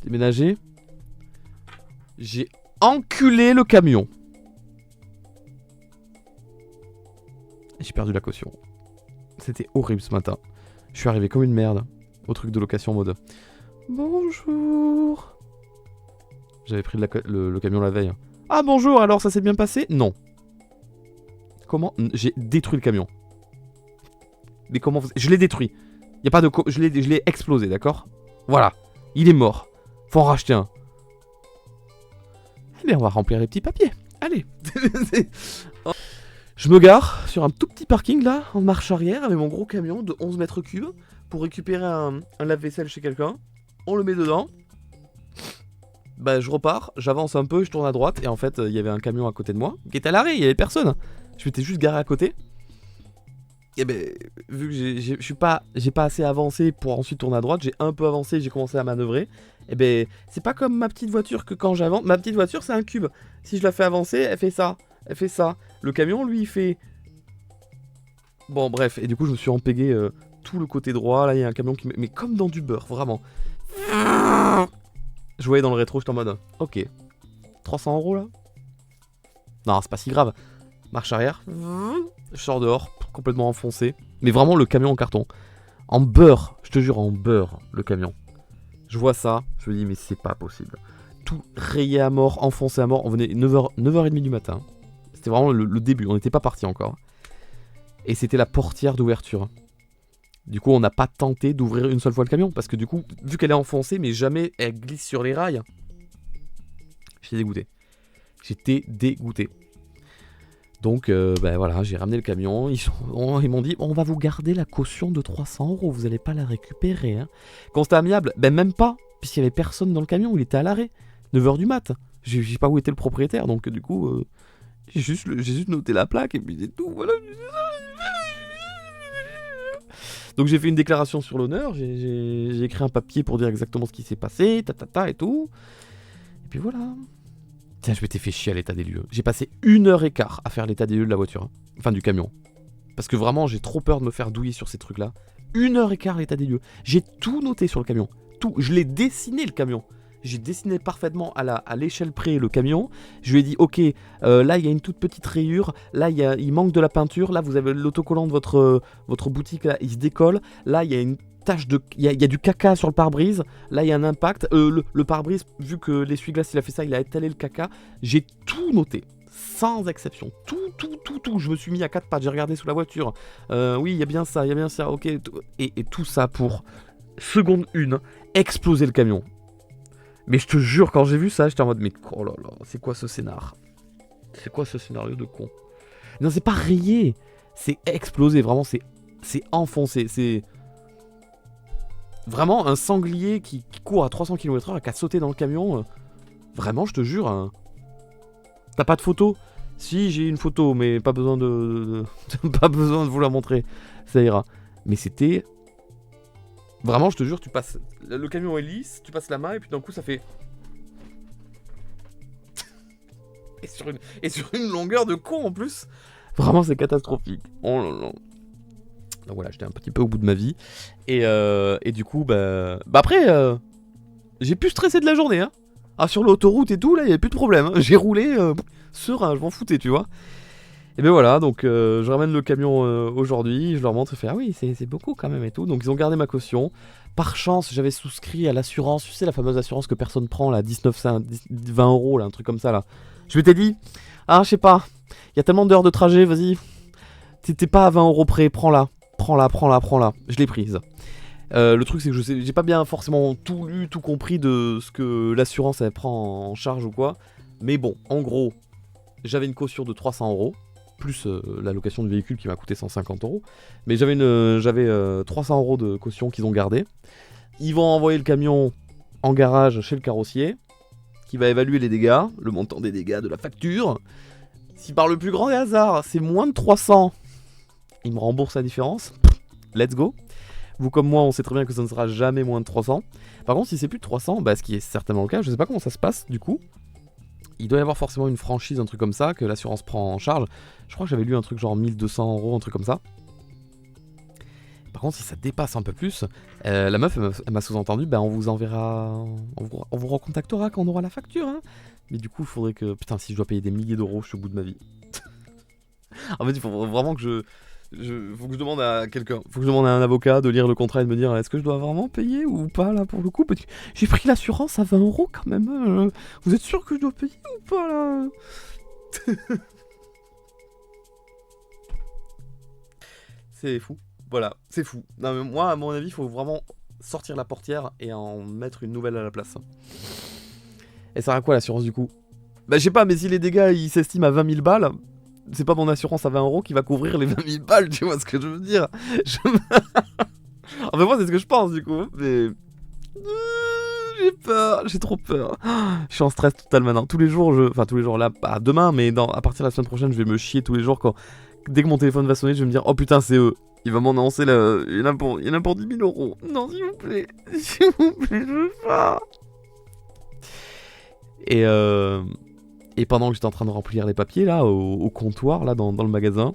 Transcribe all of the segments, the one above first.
Déménager. J'ai enculé le camion. J'ai perdu la caution. C'était horrible ce matin. Je suis arrivé comme une merde au truc de location en mode bonjour. J'avais pris le camion la veille. Ah bonjour, alors ça s'est bien passé? Non. Comment? J'ai détruit le camion. Mais comment vous... Je l'ai détruit. Y a pas de... Je l'ai explosé, d'accord? Voilà. Il est mort. Faut en racheter un. Eh bien, on va remplir les petits papiers. Allez. Je me gare sur un tout petit parking là, en marche arrière, avec mon gros camion de 11 mètres cubes pour récupérer un lave-vaisselle chez quelqu'un. On le met dedans. Bah, je repars, j'avance un peu, je tourne à droite, et en fait, il y avait un camion à côté de moi qui était à l'arrêt, il y avait personne. Je m'étais juste garé à côté. Et ben, vu que j'ai pas assez avancé pour ensuite tourner à droite, j'ai un peu avancé, j'ai commencé à manœuvrer. Et ben, c'est pas comme ma petite voiture que quand j'avance. Ma petite voiture, c'est un cube. Si je la fais avancer, elle fait ça. Elle fait ça. Le camion, lui, il fait... Bon, bref. Et du coup, je me suis empégué tout le côté droit. Là, il y a un camion qui... Mais comme dans du beurre, vraiment. Je voyais dans le rétro, j'étais en mode... Ok. 300 € là? Non, c'est pas si grave. Marche arrière. Je sors dehors, complètement enfoncé. Mais vraiment, le camion en carton. En beurre. Je te jure, en beurre, le camion. Je vois ça. Je me dis, mais c'est pas possible. Tout rayé à mort, enfoncé à mort. On venait 9h30 du matin. C'était vraiment le début. On n'était pas parti encore. Et c'était la portière d'ouverture. Du coup, on n'a pas tenté d'ouvrir une seule fois le camion. Parce que du coup, vu qu'elle est enfoncée, mais jamais elle glisse sur les rails. J'étais dégoûté. J'étais dégoûté. Donc, ben voilà, j'ai ramené le camion. Ils m'ont dit, on va vous garder la caution de 300 €. Vous n'allez pas la récupérer. Hein. Constat amiable, ben même pas. Puisqu'il n'y avait personne dans le camion. Il était à l'arrêt. 9h du mat. Je sais pas où était le propriétaire. Donc, du coup, j'ai juste noté la plaque. Et puis c'est tout. Voilà. Donc, j'ai fait une déclaration sur l'honneur. J'ai écrit un papier pour dire exactement ce qui s'est passé. Et tout. Et puis voilà. Tiens, je m'étais fait chier à l'état des lieux. J'ai passé 1h15 à faire l'état des lieux de la voiture. Hein. Enfin, du camion. Parce que vraiment, j'ai trop peur de me faire douiller sur ces trucs-là. 1h15 l'état des lieux. J'ai tout noté sur le camion. Tout. Je l'ai dessiné, le camion. J'ai dessiné parfaitement à l'échelle près le camion. Je lui ai dit, ok, là, il y a une toute petite rayure. Là, il manque de la peinture. Là, vous avez l'autocollant de votre boutique. Là, il se décolle. Là, il y a une tache de... Il y a du caca sur le pare-brise. Là, il y a un impact. Le pare-brise, vu que l'essuie-glace, il a fait ça, il a étalé le caca. J'ai tout noté. Sans exception. Tout. Je me suis mis à 4 pattes. J'ai regardé sous la voiture. Oui, il y a bien ça, ok. Et tout ça pour, seconde 1, exploser le camion. Mais je te jure, quand j'ai vu ça, j'étais en mode, mais oh là là, c'est quoi ce scénar? C'est quoi ce scénario de con? Non, c'est pas rayé. C'est explosé, vraiment, c'est enfoncé. C'est... Vraiment un sanglier qui court à 300 km/h et qui a sauté dans le camion. Vraiment, je te jure. Hein. T'as pas de photo? Si, j'ai une photo, mais pas besoin pas besoin de vous la montrer. Ça ira. Mais c'était... Vraiment, je te jure, tu passes... Le camion est lisse, tu passes la main et puis d'un coup, ça fait... et sur une longueur de con en plus. Vraiment, c'est catastrophique. Oh là là. Donc voilà, j'étais un petit peu au bout de ma vie. Et du coup, bah après, j'ai pu stresser de la journée. Hein. Ah, sur l'autoroute et tout, là, il n'y avait plus de problème. Hein. J'ai roulé serein, je m'en foutais, tu vois. Et ben voilà, donc je ramène le camion aujourd'hui, je leur montre, je fais ah oui, c'est beaucoup quand même et tout. Donc ils ont gardé ma caution. Par chance, j'avais souscrit à l'assurance, tu sais, la fameuse assurance que personne prend, là, 20 €, là, un truc comme ça, là. Je m'étais dit, ah, je sais pas, il y a tellement d'heures de trajet, vas-y, t'es pas à 20 € près, prends-la. Je l'ai prise. Le truc, c'est que j'ai pas bien forcément tout lu, tout compris de ce que l'assurance elle prend en charge ou quoi. Mais bon, en gros, j'avais une caution de 300 €, plus la location du véhicule qui m'a coûté 150 €. Mais j'avais 300 € de caution qu'ils ont gardé. Ils vont envoyer le camion en garage chez le carrossier, qui va évaluer les dégâts, le montant des dégâts de la facture. Si par le plus grand des hasards, c'est moins de 300, il me rembourse la différence. Let's go. Vous comme moi, on sait très bien que ça ne sera jamais moins de 300. Par contre, si c'est plus de 300, bah, ce qui est certainement le cas, je sais pas comment ça se passe du coup. Il doit y avoir forcément une franchise, un truc comme ça, que l'assurance prend en charge. Je crois que j'avais lu un truc genre 1200 €, un truc comme ça. Par contre, si ça dépasse un peu plus, la meuf, elle m'a sous-entendu, on vous enverra... On vous recontactera quand on aura la facture, hein. Mais du coup, il faudrait que... Putain, si je dois payer des milliers d'euros, je suis au bout de ma vie. En fait, il faut vraiment que faut que je demande à quelqu'un, faut que je demande à un avocat de lire le contrat et de me dire est-ce que je dois vraiment payer ou pas là pour le coup, parce que j'ai pris l'assurance à 20 € quand même. Vous êtes sûr que je dois payer ou pas là? C'est fou. Voilà, c'est fou. Non mais moi, à mon avis, il faut vraiment sortir la portière et en mettre une nouvelle à la place. Et ça sert à quoi l'assurance du coup? Bah je sais pas, mais si les dégâts ils s'estiment à 20 000 balles, c'est pas mon assurance à 20 € qui va couvrir les 20 000 balles, tu vois ce que je veux dire? Enfin moi c'est ce que je pense du coup, mais... J'ai peur, j'ai trop peur. Je suis en stress total maintenant. Tous les jours, enfin tous les jours là, pas demain, mais à partir de la semaine prochaine, je vais me chier tous les jours quand... Dès que mon téléphone va sonner, je vais me dire oh putain c'est eux. Il va m'annoncer là, il y en a pour 10 000 €. Non s'il vous plaît, je veux pas. Et pendant que j'étais en train de remplir les papiers là, au comptoir là dans le magasin,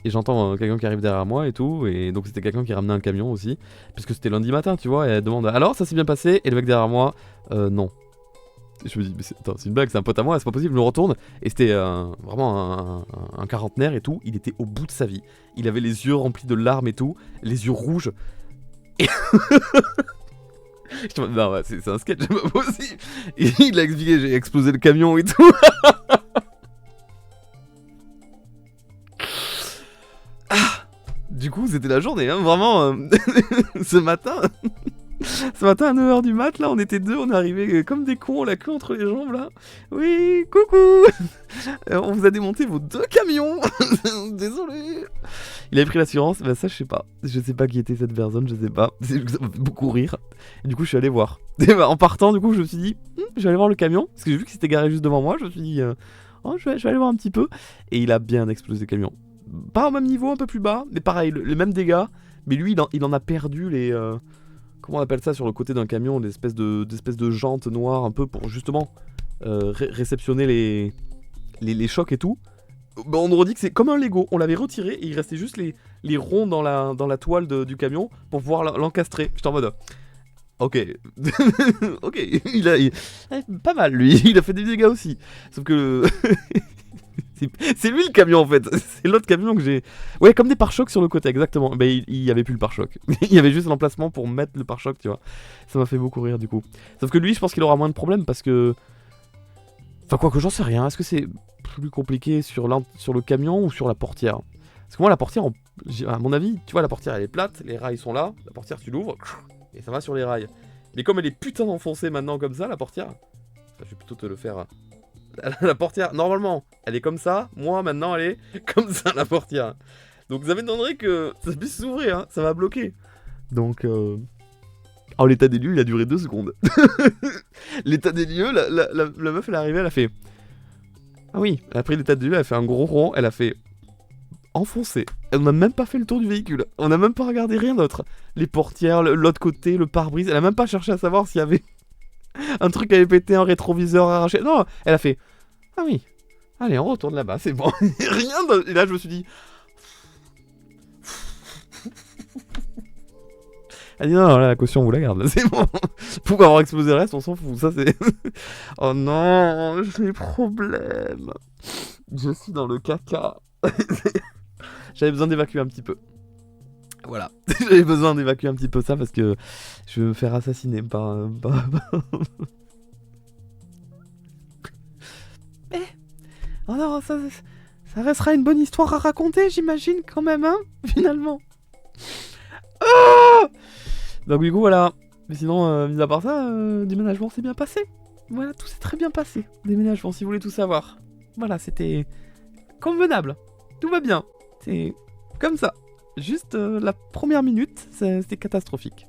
et j'entends quelqu'un qui arrive derrière moi et tout, et donc c'était quelqu'un qui ramenait un camion aussi, puisque c'était lundi matin, tu vois, et elle demande alors ça s'est bien passé, et le mec derrière moi, non. Et je me dis, mais c'est une blague, c'est un pote à moi, c'est pas possible, je me retourne, et c'était vraiment un quarantenaire et tout, il était au bout de sa vie, il avait les yeux remplis de larmes et tout, les yeux rouges, et... Je me dis, non, ouais, c'est un sketch, c'est pas possible. Et il a expliqué, j'ai explosé le camion et tout. Du coup, c'était la journée, hein, vraiment. Ce matin à 9h du mat, là, on était deux, on est arrivés comme des cons, la queue entre les jambes, là. Oui, coucou. On vous a démonté vos 2 camions. Désolé. Il avait pris l'assurance, bah ça je sais pas. Je sais pas qui était cette personne, je sais pas. Ça m'a fait beaucoup rire. Et du coup je suis allé voir. Et en partant du coup je me suis dit, je vais aller voir le camion. Parce que j'ai vu qu'il s'était garé juste devant moi, je me suis dit, oh je vais aller voir un petit peu. Et il a bien explosé le camion. Pas au même niveau, un peu plus bas, mais pareil, les mêmes dégâts. Mais lui il en a perdu les... comment on appelle ça sur le côté d'un camion, l'espèce de jantes noires un peu pour justement réceptionner les chocs et tout. Bah, on aurait dit que c'est comme un Lego, on l'avait retiré et il restait juste les ronds dans la toile du camion pour pouvoir l'encastrer. J'étais en mode ok, ok, pas mal lui, il a fait des dégâts aussi. Sauf que c'est lui le camion en fait, c'est l'autre camion que j'ai. Ouais, comme des pare-chocs sur le côté, exactement. Bah il y avait plus le pare-choc, il y avait juste l'emplacement pour mettre le pare-choc, tu vois. Ça m'a fait beaucoup rire du coup. Sauf que lui, je pense qu'il aura moins de problèmes parce que... Enfin quoi que j'en sais rien, est-ce que c'est plus compliqué sur le camion ou sur la portière? Parce que moi la portière, à mon avis, tu vois la portière elle est plate, les rails sont là, la portière tu l'ouvres, et ça va sur les rails. Mais comme elle est putain enfoncée maintenant comme ça, la portière, enfin, je vais plutôt te le faire... La portière, normalement, elle est comme ça, moi maintenant elle est comme ça la portière. Donc ça m'étonnerait que ça puisse s'ouvrir, hein, ça va bloquer. Donc... Oh, l'état des lieux, il a duré 2 secondes. L'état des lieux, la meuf, elle est arrivée, elle a fait... Ah oui, elle a pris l'état des lieux, elle a fait un gros rond, elle a fait... Enfoncé. On n'a même pas fait le tour du véhicule. On n'a même pas regardé rien d'autre. Les portières, l'autre côté, le pare-brise. Elle a même pas cherché à savoir s'il y avait un truc qui avait pété, un rétroviseur arraché. Non, elle a fait... Ah oui. Allez, on retourne là-bas, c'est bon. Rien d'autre. Et là, je me suis dit... Elle dit non, là, la caution, on vous la garde, là, c'est bon. Pour avoir explosé le reste, on s'en fout, ça c'est... Oh non, j'ai des problèmes. Je suis dans le caca. J'avais besoin d'évacuer un petit peu. Voilà, j'avais besoin d'évacuer un petit peu ça parce que je vais me faire assassiner par... Mais... Oh non, ça restera une bonne histoire à raconter, j'imagine, quand même, hein, finalement. Oh! Donc du coup voilà, mais sinon mis à part ça, déménagement s'est bien passé. Voilà, tout s'est très bien passé. Déménagement si vous voulez tout savoir. Voilà, c'était convenable. Tout va bien. C'est comme ça. Juste la première minute, c'était catastrophique.